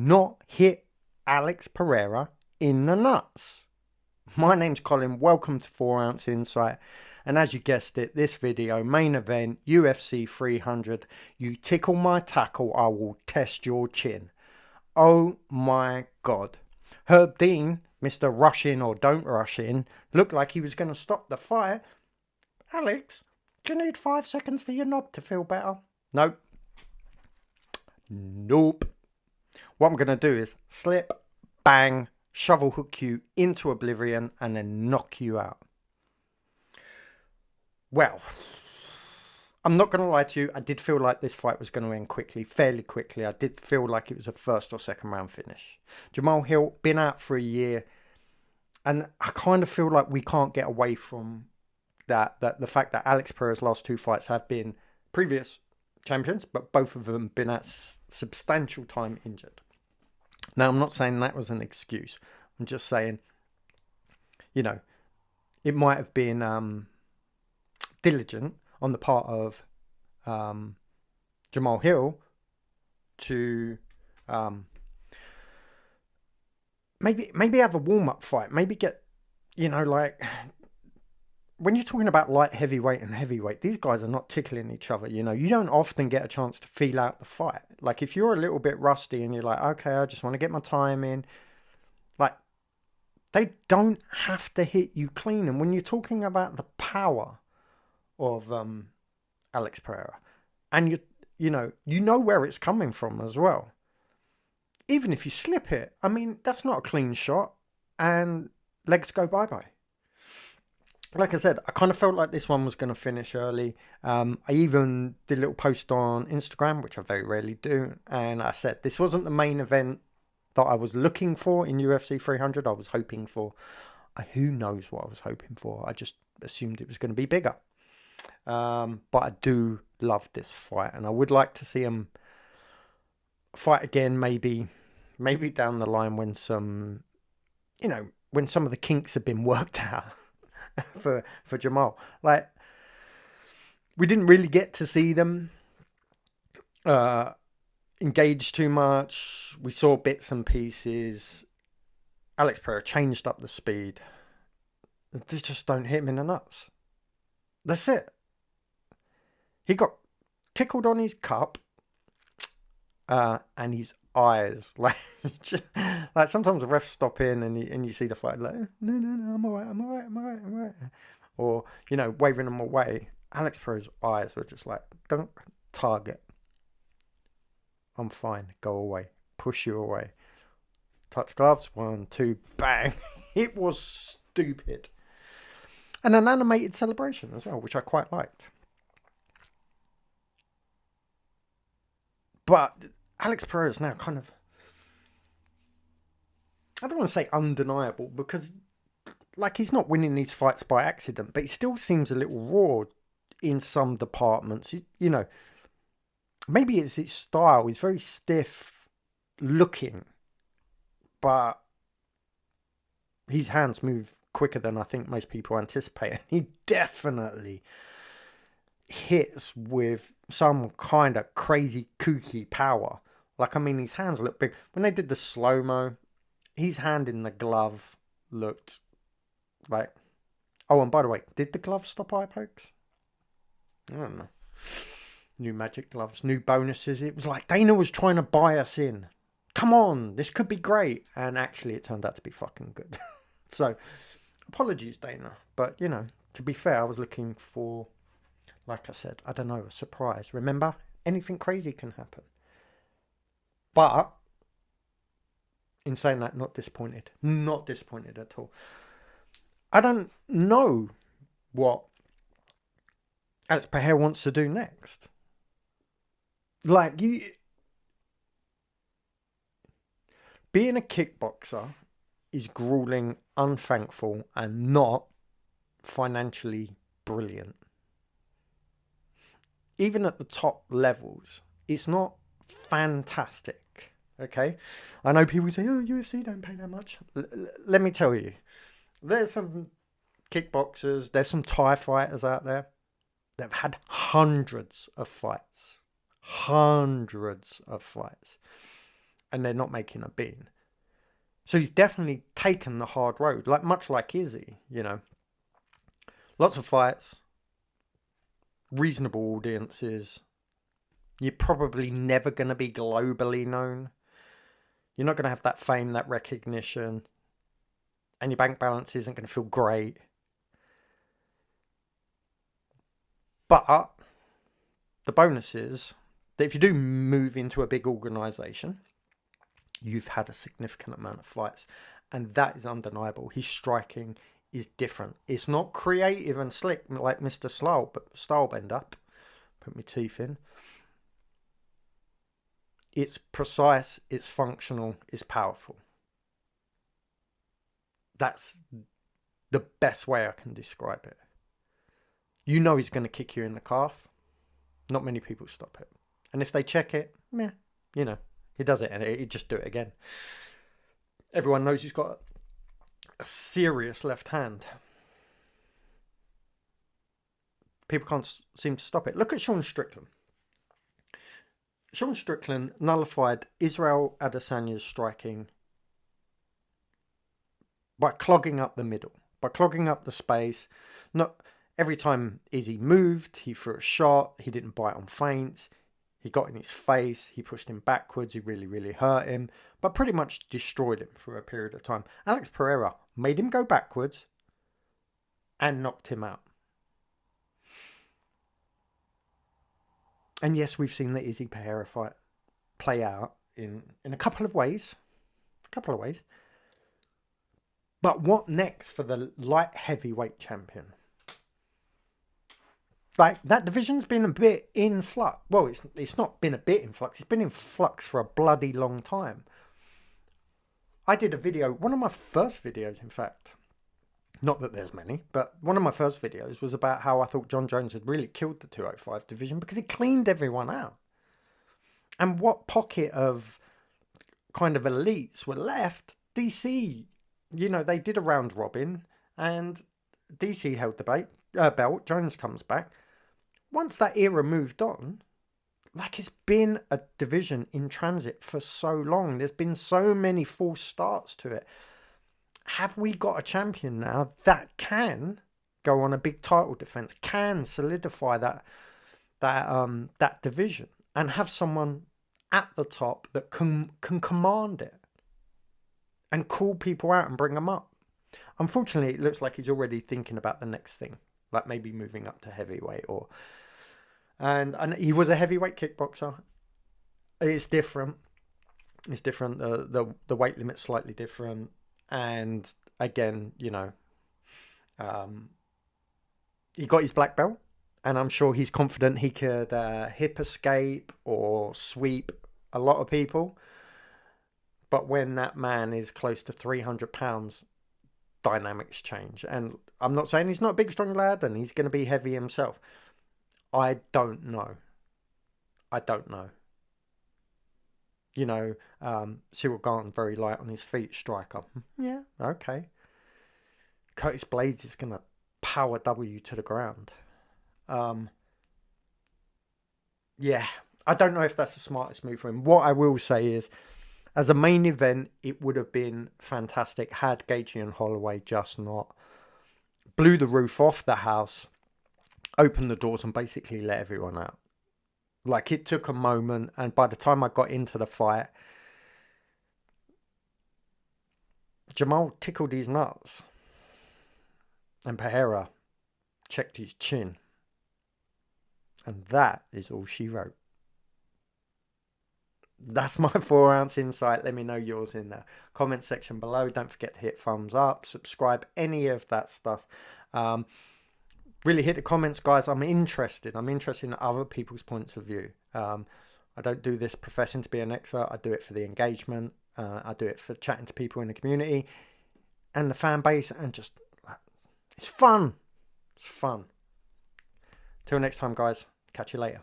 not hit Alex Pereira in the nuts. My name's Colin, welcome to 4 Ounce Insight, and as you guessed it, this video, main event, UFC 300, you tickle my tackle, I will test your chin. Oh my god. Herb Dean, Mr. Rush In or Don't Rush In, looked like he was going to stop the fight. Alex, do you need 5 seconds for your knob to feel better? Nope. What I'm going to do is slip, bang, shovel hook you into oblivion and then knock you out. Well, I'm not going to lie to you. I did feel like this fight was going to end quickly, fairly quickly. I did feel like it was a first or second round finish. Jamal Hill, been out for a year. And I kind of feel like we can't get away from that the fact that Alex Pereira's last 2 fights have been previous champions, but both of them been at substantial time injured. Now, I'm not saying that was an excuse. I'm just saying, you know, it might have been diligent on the part of Jamal Hill to maybe have a warm-up fight. Maybe get, you know, like, when you're talking about light heavyweight and heavyweight, these guys are not tickling each other. You know, you don't often get a chance to feel out the fight. Like, if you're a little bit rusty and you're like, okay, I just want to get my time in, like, they don't have to hit you clean. And when you're talking about the power of Alex Pereira, and you know where it's coming from as well. Even if you slip it, I mean, that's not a clean shot, and legs go bye-bye. Like I said, I kind of felt like this one was going to finish early. I even did a little post on Instagram, which I very rarely do, and I said this wasn't the main event that I was looking for in UFC 300. I was hoping for, who knows what I was hoping for. I just assumed it was going to be bigger. But I do love this fight, and I would like to see him fight again, maybe down the line when some, when some of the kinks have been worked out. for Jamal. Like, we didn't really get to see them engage too much. We saw bits and pieces. Alex Pereira changed up the speed. They just don't hit him in the nuts. That's it. He got tickled on his cup and his eyes. Like sometimes the refs stop in and you see the fight like, no, I'm all right. Or, waving them away. Alex Pereira's eyes were just like, don't target. I'm fine. Go away. Push you away. Touch gloves. 1, 2, bang. It was stupid. And an animated celebration as well, which I quite liked. But Alex Pereira is now kind of, I don't want to say undeniable, because like, he's not winning these fights by accident, but he still seems a little raw in some departments. Maybe it's his style. He's very stiff looking, but his hands move quicker than I think most people anticipate. He definitely hits with some kind of crazy kooky power. Like, I mean, his hands look big. When they did the slow-mo, his hand in the glove looked like... Oh, and by the way, did the glove stop eye pokes? I don't know. New magic gloves, new bonuses. It was like Dana was trying to buy us in. Come on, this could be great. And actually, it turned out to be fucking good. So, apologies, Dana. But, to be fair, I was looking for... Like I said, I don't know, a surprise. Remember, anything crazy can happen. But, in saying that, not disappointed. Not disappointed at all. I don't know what Alex Pereira wants to do next. Like, being a kickboxer is grueling, unthankful, and not financially brilliant. Even at the top levels, it's not fantastic, okay? I know people say, oh, UFC don't pay that much. Let me tell you, there's some kickboxers, there's some Thai fighters out there that have had hundreds of fights. and they're not making a bin. So he's definitely taken the hard road, much like Izzy, Lots of fights, reasonable audiences. You're probably never going to be globally known. You're not going to have that fame, that recognition. And your bank balance isn't going to feel great. But the bonus is that if you do move into a big organisation, you've had a significant amount of fights. And that is undeniable. His striking is different. It's not creative and slick like Mr. Stylebender. Put my teeth in. It's precise, it's functional, it's powerful. That's the best way I can describe it. You know he's going to kick you in the calf. Not many people stop it. And if they check it, he does it and he'd just do it again. Everyone knows he's got a serious left hand. People can't seem to stop it. Look at Sean Strickland. Sean Strickland nullified Israel Adesanya's striking by clogging up the middle, by clogging up the space. Not every time Izzy moved, he threw a shot. He didn't bite on feints. He got in his face. He pushed him backwards. He really, really hurt him, but pretty much destroyed him for a period of time. Alex Pereira made him go backwards and knocked him out. And yes, we've seen the Izzy Pereira fight play out in a couple of ways. But what next for the light heavyweight champion? That division's been a bit in flux. Well, it's not been a bit in flux. It's been in flux for a bloody long time. I did a video, one of my first videos, in fact. Not that there's many, but one of my first videos was about how I thought John Jones had really killed the 205 division because he cleaned everyone out. And what pocket of kind of elites were left? DC, they did a round robin and DC held the belt. Jones comes back. Once that era moved on, it's been a division in transit for so long. There's been so many false starts to it. Have we got a champion now that can go on a big title defense, can solidify that division, and have someone at the top that can command it and call people out and bring them up? Unfortunately, it looks like he's already thinking about the next thing, like maybe moving up to heavyweight and he was a heavyweight kickboxer. It's different. It's different. The weight limit's slightly different. And again, he got his black belt, and I'm sure he's confident he could hip escape or sweep a lot of people. But when that man is close to 300 pounds, dynamics change. And I'm not saying he's not a big, strong lad and he's going to be heavy himself. I don't know. Cyril Garton, very light on his feet, striker. Yeah, okay. Curtis Blades is going to power W to the ground. Yeah, I don't know if that's the smartest move for him. What I will say is, as a main event, it would have been fantastic had Gaethje and Holloway just not blew the roof off the house, opened the doors and basically let everyone out. It took a moment, and by the time I got into the fight, Jamal tickled his nuts and Pereira checked his chin. And that is all she wrote. That's my 4 ounce insight. Let me know yours in the comment section below. Don't forget to hit thumbs up, subscribe, any of that stuff. Really hit the comments, guys. I'm interested in other people's points of view. I don't do this professing to be an expert. I do it for the engagement. I do it for chatting to people in the community and the fan base, and just, it's fun. Till next time, guys. Catch you later.